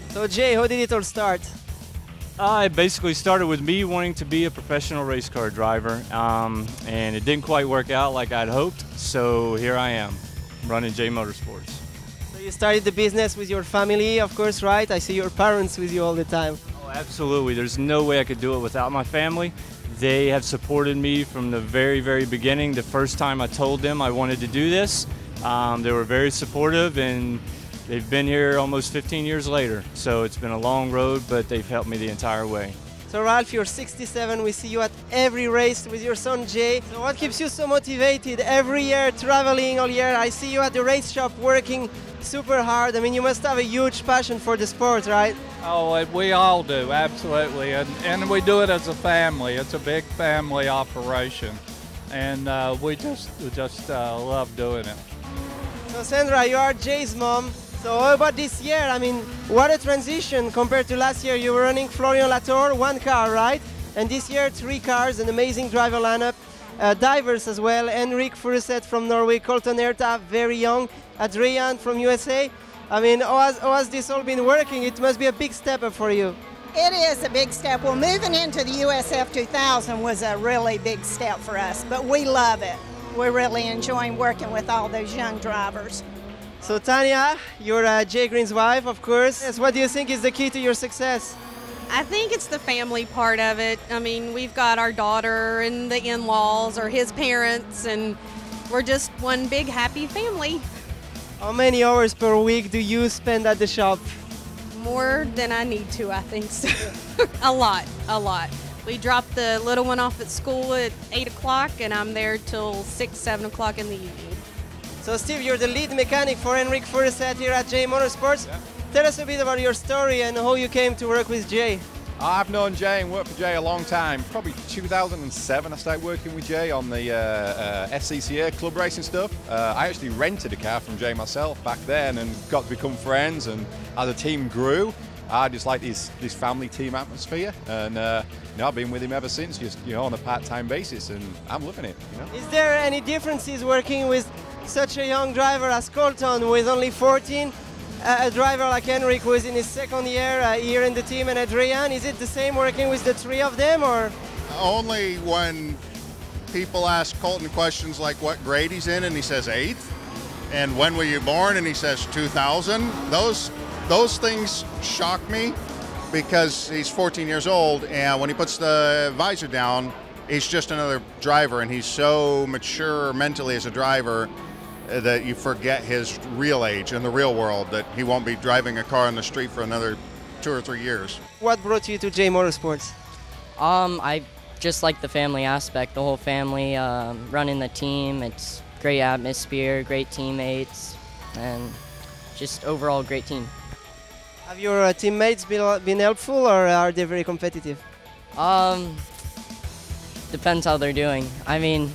So Jay, how did it all start? It basically started with me wanting to be a professional race car driver, and it didn't quite work out like I'd hoped, so here I am, running JAY Motorsports. So you started the business with your family, of course, right? I see your parents with you all the time. Oh, absolutely. There's no way I could do it without my family. They have supported me from the very, very beginning. The first time I told them I wanted to do this, they were very supportive, and they've been here almost 15 years later, so it's been a long road, but they've helped me the entire way. So Ralph, you're 67, we see you at every race with your son Jay. So what keeps you so motivated every year, traveling all year? I see you at the race shop working super hard. I mean, you must have a huge passion for the sport, right? Oh, we all do, absolutely, and we do it as a family. It's a big family operation, and we just love doing it. So Sandra, you are Jay's mom. So how about this year? I mean, what a transition compared to last year. You were running Florian Latour, one car, right? And this year, 3 cars, an amazing driver lineup, divers as well. Henrik Furuseth from Norway, Colton Herta, very young, Adrian from USA. I mean, how has this all been working? It must be a big step up for you. It is a big step. Well, moving into the USF 2000 was a really big step for us, but we love it. We're really enjoying working with all those young drivers. So Tanya, you're Jay Green's wife, of course. Yes, what do you think is the key to your success? I think it's the family part of it. I mean, we've got our daughter and the in-laws or his parents, and we're just one big happy family. How many hours per week do you spend at the shop? More than I need to, I think so. A lot. We drop the little one off at school at 8 o'clock, and I'm there till 6, 7 o'clock in the evening. So Steve, you're the lead mechanic for Henrik Furuseth here at JAY Motorsports. Yeah. Tell us a bit about your story and how you came to work with Jay. I've known Jay and worked for Jay a long time. Probably 2007 I started working with Jay on the SCCA club racing stuff. I actually rented a car from Jay myself back then and got to become friends, and as the team grew, I just like this family team atmosphere, and I've been with him ever since, just on a part-time basis, and I'm loving it. Is there any differences working with such a young driver as Colton, who is only 14, a driver like Henrik, who is in his second year here in the team, and Adrian? Is it the same working with the 3 of them, or? Only when people ask Colton questions like what grade he's in, and he says 8th, and when were you born, and he says 2000. Those things shock me because he's 14 years old, and when he puts the visor down, he's just another driver, and he's so mature mentally as a driver that you forget his real age in the real world, that he won't be driving a car on the street for another 2 or 3 years. What brought you to JAY Motorsports? I just like the family aspect, the whole family, running the team. It's great atmosphere, great teammates, and just overall great team. Have your teammates been helpful, or are they very competitive? Depends how they're doing. I mean,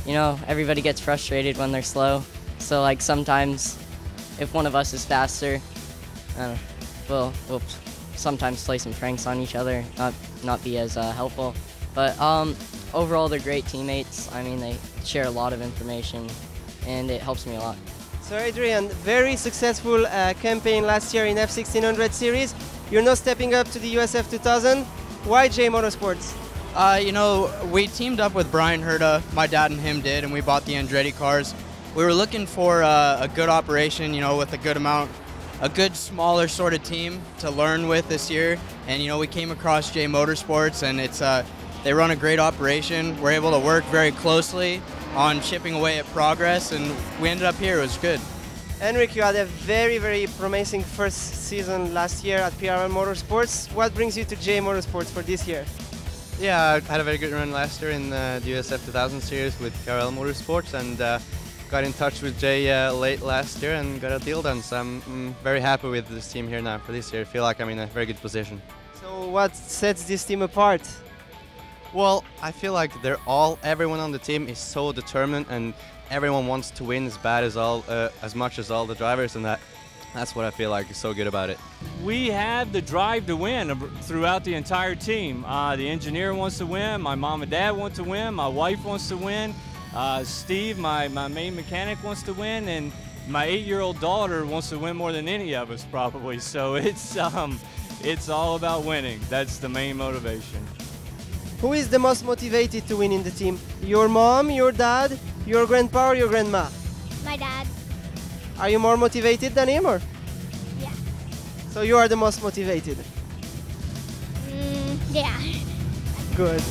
everybody gets frustrated when they're slow. So like sometimes if one of us is faster, we'll sometimes play some pranks on each other, not be as helpful. But overall they're great teammates. I mean, they share a lot of information and it helps me a lot. So Adrian, very successful campaign last year in F1600 series. You're now stepping up to the USF 2000. Why JAY Motorsports? We teamed up with Brian Herta, my dad and him did, and we bought the Andretti cars. We were looking for a good operation, with a good smaller sort of team to learn with this year. And, we came across JAY Motorsports, and they run a great operation. We're able to work very closely on chipping away at progress, and we ended up here. It was good. Henrik, you had a very, very promising first season last year at PRL Motorsports. What brings you to JAY Motorsports for this year? Yeah, I had a very good run last year in the USF 2000 series with PRL Motorsports, and got in touch with Jay late last year and got a deal done. So I'm very happy with this team here now for this year. I feel like I'm in a very good position. So what sets this team apart? Well, I feel like everyone on the team is so determined, and everyone wants to win as much as all the drivers, and that That's what I feel like is so good about it. We have the drive to win throughout the entire team. The engineer wants to win, my mom and dad want to win, my wife wants to win, Steve, my main mechanic, wants to win, and my 8-year-old daughter wants to win more than any of us probably. So it's all about winning. That's the main motivation. Who is the most motivated to win in the team? Your mom, your dad, your grandpa, or your grandma? My dad. Are you more motivated than him, or? Yeah. So you are the most motivated? Yeah. Good.